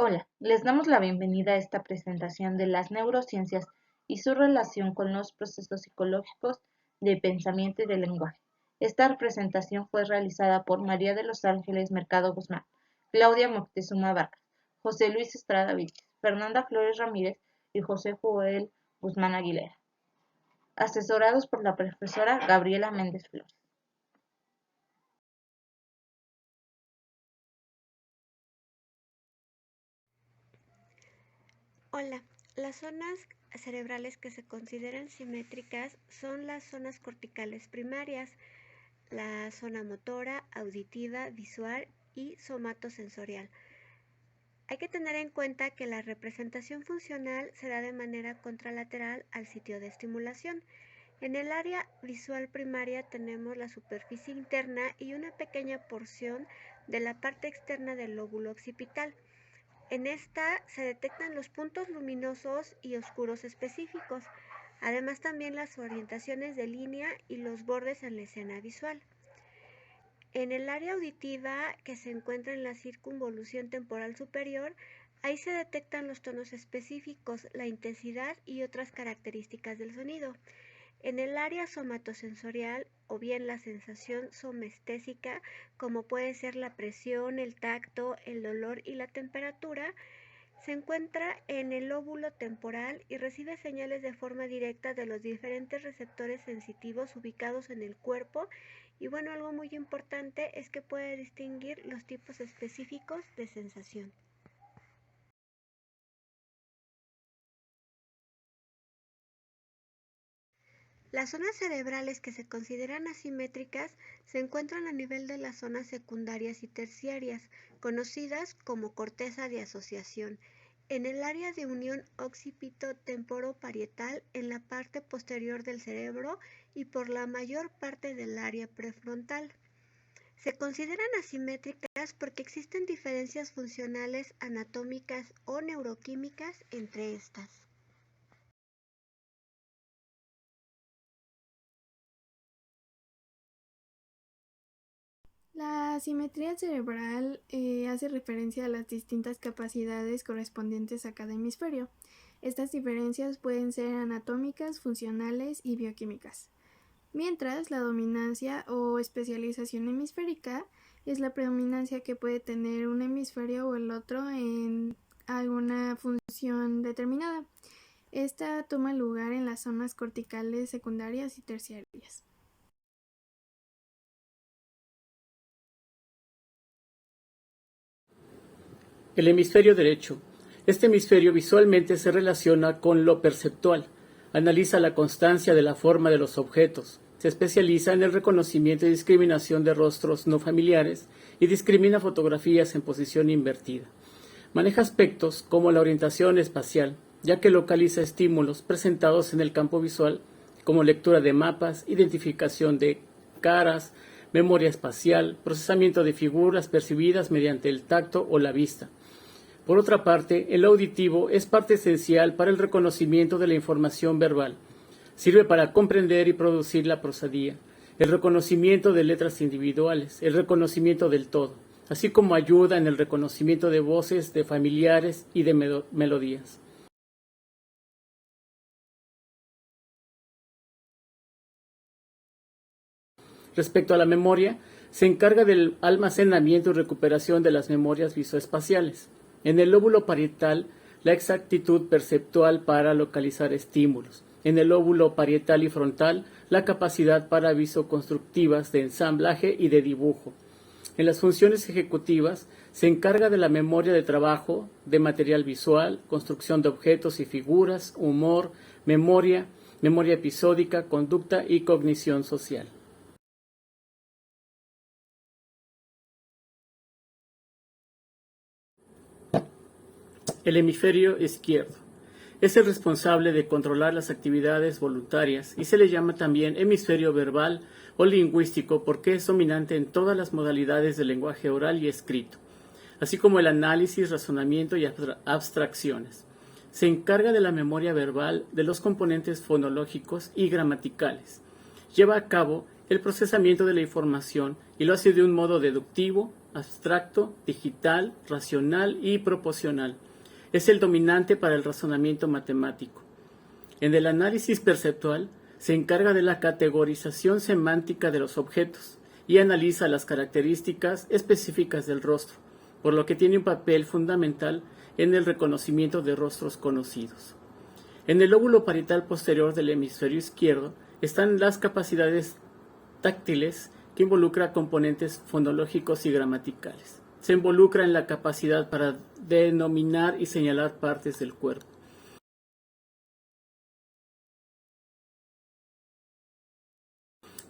Hola, les damos la bienvenida a esta presentación de las neurociencias y su relación con los procesos psicológicos de pensamiento y de lenguaje. Esta presentación fue realizada por María de los Ángeles Mercado Guzmán, Claudia Moctezuma Vargas, José Luis Estrada Víquez, Fernanda Flores Ramírez y José Joel Guzmán Aguilera, asesorados por la profesora Gabriela Méndez Flores. Hola, las zonas cerebrales que se consideran simétricas son las zonas corticales primarias, la zona motora, auditiva, visual y somatosensorial. Hay que tener en cuenta que la representación funcional se da de manera contralateral al sitio de estimulación. En el área visual primaria tenemos la superficie interna y una pequeña porción de la parte externa del lóbulo occipital. En esta se detectan los puntos luminosos y oscuros específicos, además también las orientaciones de línea y los bordes en la escena visual. En el área auditiva, que se encuentra en la circunvolución temporal superior, ahí se detectan los tonos específicos, la intensidad y otras características del sonido. En el área somatosensorial o bien la sensación somestésica, como puede ser la presión, el tacto, el dolor y la temperatura, se encuentra en el lóbulo temporal y recibe señales de forma directa de los diferentes receptores sensitivos ubicados en el cuerpo. Y bueno, algo muy importante es que puede distinguir los tipos específicos de sensación. Las zonas cerebrales que se consideran asimétricas se encuentran a nivel de las zonas secundarias y terciarias, conocidas como corteza de asociación, en el área de unión occipito-temporoparietal, en la parte posterior del cerebro y por la mayor parte del área prefrontal. Se consideran asimétricas porque existen diferencias funcionales anatómicas o neuroquímicas entre estas. La simetría cerebral hace referencia a las distintas capacidades correspondientes a cada hemisferio. Estas diferencias pueden ser anatómicas, funcionales y bioquímicas. Mientras la dominancia o especialización hemisférica es la predominancia que puede tener un hemisferio o el otro en alguna función determinada. Esta toma lugar en las zonas corticales secundarias y terciarias. El hemisferio derecho. Este hemisferio visualmente se relaciona con lo perceptual, analiza la constancia de la forma de los objetos, se especializa en el reconocimiento y discriminación de rostros no familiares y discrimina fotografías en posición invertida. Maneja aspectos como la orientación espacial, ya que localiza estímulos presentados en el campo visual como lectura de mapas, identificación de caras, memoria espacial, procesamiento de figuras percibidas mediante el tacto o la vista. Por otra parte, el auditivo es parte esencial para el reconocimiento de la información verbal. Sirve para comprender y producir la prosodía, el reconocimiento de letras individuales, el reconocimiento del todo, así como ayuda en el reconocimiento de voces, de familiares y de melodías. Respecto a la memoria, se encarga del almacenamiento y recuperación de las memorias visoespaciales. En el lóbulo parietal, la exactitud perceptual para localizar estímulos. En el lóbulo parietal y frontal, la capacidad para visoconstructivas de ensamblaje y de dibujo. En las funciones ejecutivas, se encarga de la memoria de trabajo, de material visual, construcción de objetos y figuras, humor, memoria episódica, conducta y cognición social. El hemisferio izquierdo es el responsable de controlar las actividades voluntarias y se le llama también hemisferio verbal o lingüístico porque es dominante en todas las modalidades del lenguaje oral y escrito, así como el análisis, razonamiento y abstracciones. Se encarga de la memoria verbal de los componentes fonológicos y gramaticales. Lleva a cabo el procesamiento de la información y lo hace de un modo deductivo, abstracto, digital, racional y proporcional. Es el dominante para el razonamiento matemático. En el análisis perceptual se encarga de la categorización semántica de los objetos y analiza las características específicas del rostro, por lo que tiene un papel fundamental en el reconocimiento de rostros conocidos. En el lóbulo parietal posterior del hemisferio izquierdo están las capacidades táctiles que involucra componentes fonológicos y gramaticales. Se involucra en la capacidad para denominar y señalar partes del cuerpo.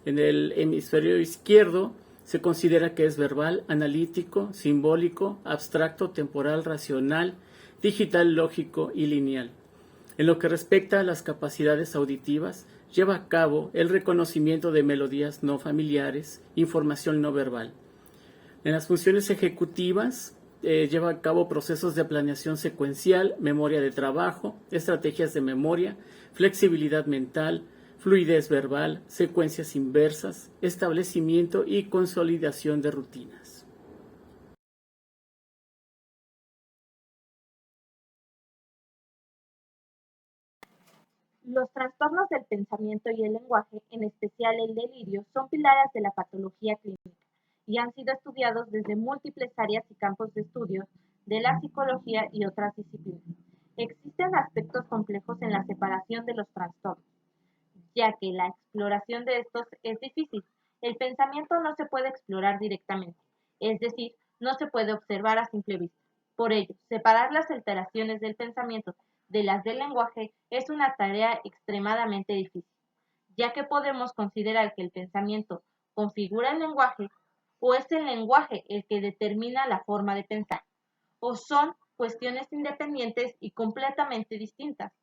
En el hemisferio izquierdo se considera que es verbal, analítico, simbólico, abstracto, temporal, racional, digital, lógico y lineal. En lo que respecta a las capacidades auditivas, lleva a cabo el reconocimiento de melodías no familiares, información no verbal. En las funciones ejecutivas, lleva a cabo procesos de planeación secuencial, memoria de trabajo, estrategias de memoria, flexibilidad mental, fluidez verbal, secuencias inversas, establecimiento y consolidación de rutinas. Los trastornos del pensamiento y el lenguaje, en especial el delirio, son pilares de la patología clínica y han sido estudiados desde múltiples áreas y campos de estudio de la psicología y otras disciplinas. Existen aspectos complejos en la separación de los trastornos, ya que la exploración de estos es difícil. El pensamiento no se puede explorar directamente, es decir, no se puede observar a simple vista. Por ello, separar las alteraciones del pensamiento de las del lenguaje es una tarea extremadamente difícil, ya que podemos considerar que el pensamiento configura el lenguaje o es el lenguaje el que determina la forma de pensar, o son cuestiones independientes y completamente distintas.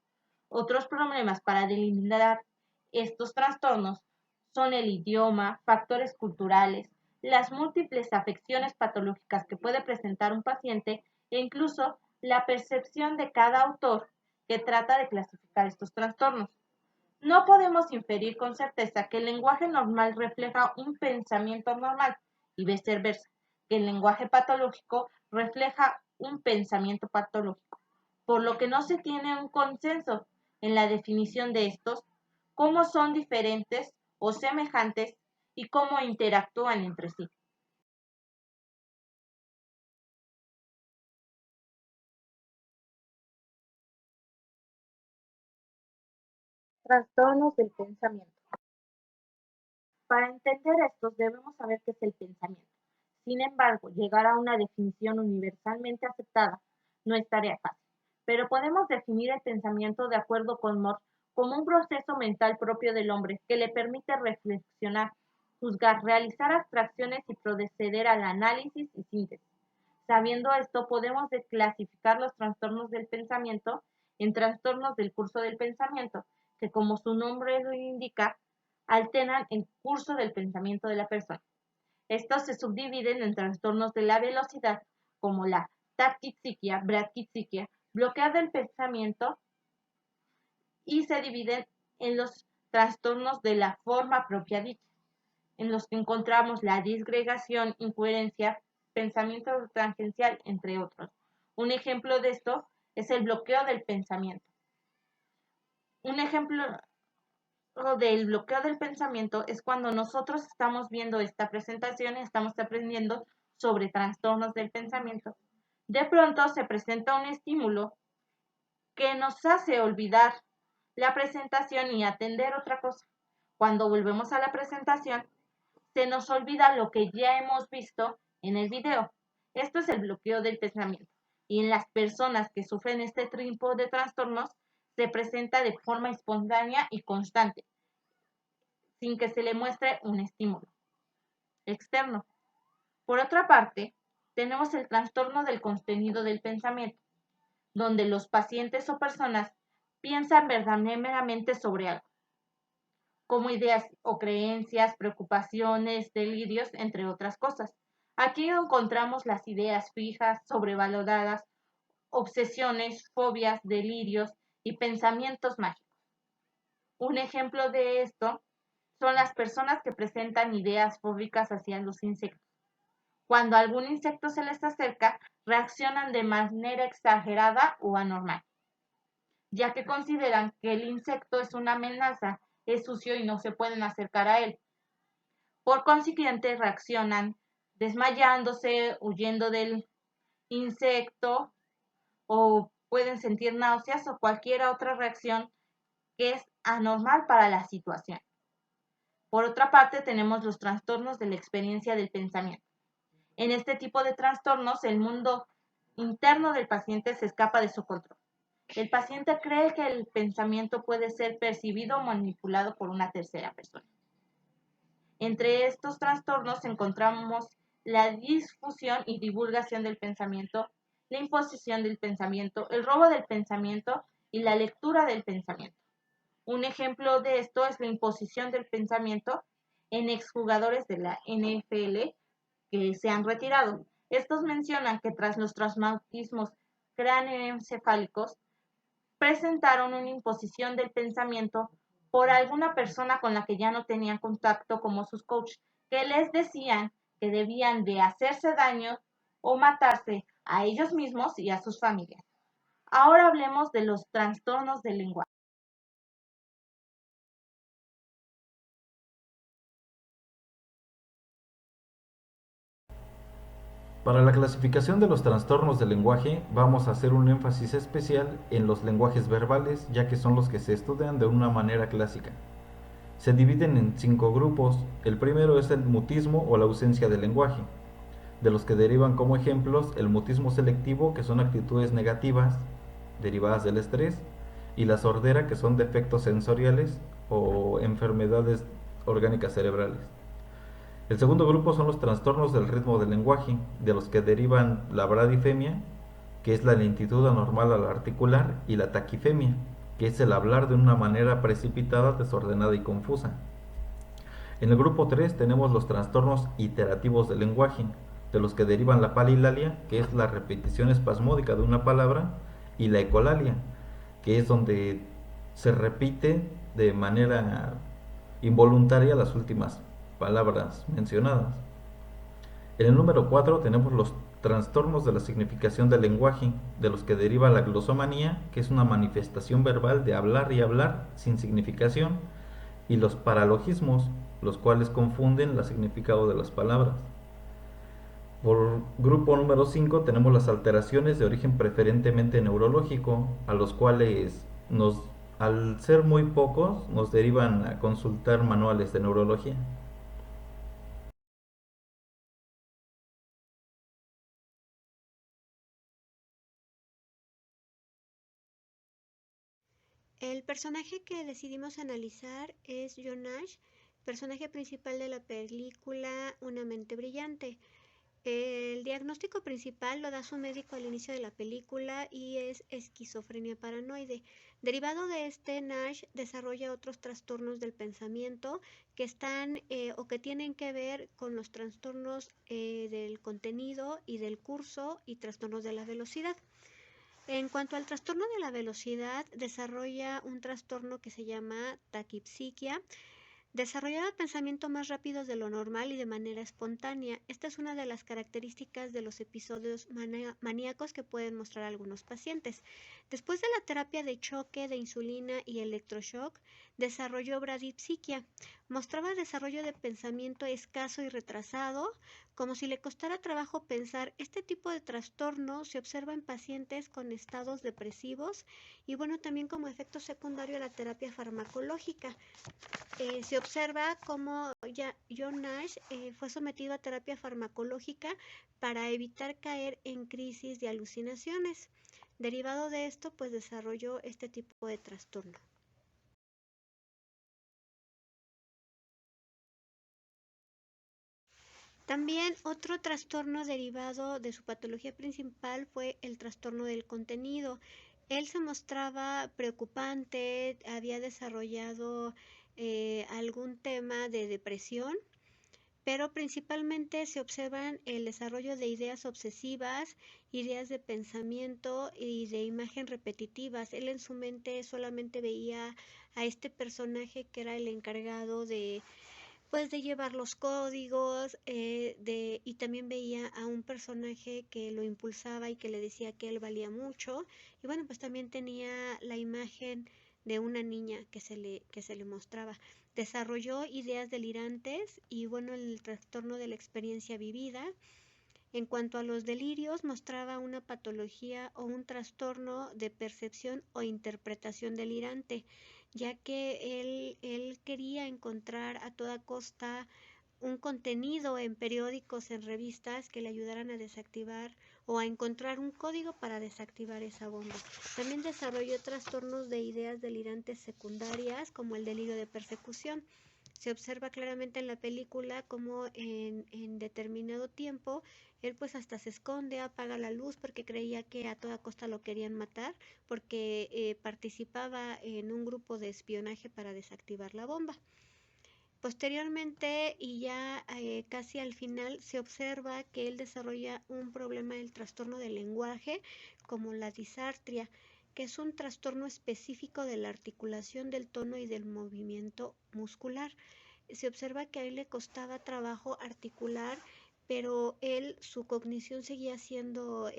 Otros problemas para delimitar estos trastornos son el idioma, factores culturales, las múltiples afecciones patológicas que puede presentar un paciente e incluso la percepción de cada autor que trata de clasificar estos trastornos. No podemos inferir con certeza que el lenguaje normal refleja un pensamiento normal y viceversa, que el lenguaje patológico refleja un pensamiento patológico, por lo que no se tiene un consenso en la definición de estos, cómo son diferentes o semejantes y cómo interactúan entre sí. Trastornos del pensamiento. Para entender estos debemos saber qué es el pensamiento. Sin embargo, llegar a una definición universalmente aceptada no es tarea fácil, pero podemos definir el pensamiento de acuerdo con Moore como un proceso mental propio del hombre que le permite reflexionar, juzgar, realizar abstracciones y proceder al análisis y síntesis. Sabiendo esto, podemos clasificar los trastornos del pensamiento en trastornos del curso del pensamiento, que como su nombre lo indica, alteran el curso del pensamiento de la persona. Estos se subdividen en trastornos de la velocidad, como la taquixiquia, braquixiquia, bloqueo del pensamiento, y se dividen en los trastornos de la forma propia dicha, en los que encontramos la disgregación, incoherencia, pensamiento tangencial, entre otros. Un ejemplo de esto es el bloqueo del pensamiento. Un ejemplo del bloqueo del pensamiento es cuando nosotros estamos viendo esta presentación y estamos aprendiendo sobre trastornos del pensamiento. De pronto se presenta un estímulo que nos hace olvidar la presentación y atender otra cosa. Cuando volvemos a la presentación, se nos olvida lo que ya hemos visto en el video. Esto es el bloqueo del pensamiento. Y en las personas que sufren este tipo de trastornos, se presenta de forma espontánea y constante, sin que se le muestre un estímulo externo. Por otra parte, tenemos el trastorno del contenido del pensamiento, donde los pacientes o personas piensan verdaderamente sobre algo, como ideas o creencias, preocupaciones, delirios, entre otras cosas. Aquí encontramos las ideas fijas, sobrevaloradas, obsesiones, fobias, delirios y pensamientos mágicos. Un ejemplo de esto son las personas que presentan ideas fóbicas hacia los insectos, Cuando algún insecto se les acerca, reaccionan de manera exagerada o anormal, ya que consideran que el insecto es una amenaza, es sucio y no se pueden acercar a él. Por consiguiente, reaccionan desmayándose, huyendo del insecto o pueden sentir náuseas o cualquier otra reacción que es anormal para la situación. Por otra parte, tenemos los trastornos de la experiencia del pensamiento. En este tipo de trastornos, el mundo interno del paciente se escapa de su control. El paciente cree que el pensamiento puede ser percibido o manipulado por una tercera persona. Entre estos trastornos encontramos la difusión y divulgación del pensamiento, la imposición del pensamiento, el robo del pensamiento y la lectura del pensamiento. Un ejemplo de esto es la imposición del pensamiento en exjugadores de la NFL que se han retirado. Estos mencionan que tras los traumatismos cráneoencefálicos presentaron una imposición del pensamiento por alguna persona con la que ya no tenían contacto como sus coaches, que les decían que debían de hacerse daño o matarse a ellos mismos y a sus familias. Ahora hablemos de los trastornos del lenguaje. Para la clasificación de los trastornos del lenguaje vamos a hacer un énfasis especial en los lenguajes verbales, ya que son los que se estudian de una manera clásica. Se dividen en 5 grupos. El primero es el mutismo o la ausencia de lenguaje, de los que derivan como ejemplos el mutismo selectivo, que son actitudes negativas derivadas del estrés, y la sordera, que son defectos sensoriales o enfermedades orgánicas cerebrales. El segundo grupo son los trastornos del ritmo del lenguaje, de los que derivan la bradifemia, que es la lentitud anormal al articular, y la taquifemia, que es el hablar de una manera precipitada, desordenada y confusa. En el grupo 3 tenemos los trastornos iterativos del lenguaje, de los que derivan la palilalia, que es la repetición espasmódica de una palabra, y la ecolalia, que es donde se repite de manera involuntaria las últimas palabras mencionadas. En el número 4 tenemos los trastornos de la significación del lenguaje, de los que deriva la glosomanía, que es una manifestación verbal de hablar y hablar sin significación, y los paralogismos, los cuales confunden el significado de las palabras. Por grupo número 5 tenemos las alteraciones de origen preferentemente neurológico, a los cuales al ser muy pocos nos derivan a consultar manuales de neurología. El personaje que decidimos analizar es John Nash, personaje principal de la película Una mente brillante. El diagnóstico principal lo da su médico al inicio de la película y es esquizofrenia paranoide. Derivado de este, Nash desarrolla otros trastornos del pensamiento que están o que tienen que ver con los trastornos del contenido y del curso y trastornos de la velocidad. En cuanto al trastorno de la velocidad, desarrolla un trastorno que se llama taquipsiquia. Desarrollaba pensamiento más rápido de lo normal y de manera espontánea. Esta es una de las características de los episodios maníacos que pueden mostrar algunos pacientes. Después de la terapia de choque de insulina y electroshock, desarrolló bradipsiquia. Mostraba desarrollo de pensamiento escaso y retrasado, como si le costara trabajo pensar. Este tipo de trastorno se observa en pacientes con estados depresivos y también como efecto secundario a la terapia farmacológica. Se observa cómo John Nash fue sometido a terapia farmacológica para evitar caer en crisis de alucinaciones. Derivado de esto, pues desarrolló este tipo de trastorno. También otro trastorno derivado de su patología principal fue el trastorno del contenido. Él se mostraba preocupante, había desarrollado algún tema de depresión, pero principalmente se observan el desarrollo de ideas obsesivas, ideas de pensamiento y de imagen repetitivas. Él en su mente solamente veía a este personaje que era el encargado de pues de llevar los códigos, y también veía a un personaje que lo impulsaba y que le decía que él valía mucho. Y bueno, pues también tenía la imagen de una niña que se le mostraba. Desarrolló ideas delirantes y bueno, el trastorno de la experiencia vivida. En cuanto a los delirios, mostraba una patología o un trastorno de percepción o interpretación delirante, ya que él quería encontrar a toda costa un contenido en periódicos, en revistas que le ayudaran a desactivar o a encontrar un código para desactivar esa bomba. También desarrolló trastornos de ideas delirantes secundarias como el delirio de persecución. Se observa claramente en la película como en determinado tiempo él pues hasta se esconde, apaga la luz porque creía que a toda costa lo querían matar porque participaba en un grupo de espionaje para desactivar la bomba. Posteriormente y ya casi al final se observa que él desarrolla un problema del trastorno del lenguaje como la disartria, que es un trastorno específico de la articulación del tono y del movimiento muscular. Se observa que a él le costaba trabajo articular, pero su cognición seguía siendo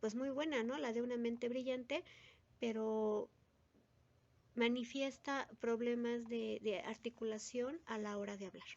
pues muy buena, ¿no? La de una mente brillante, pero manifiesta problemas de articulación a la hora de hablar.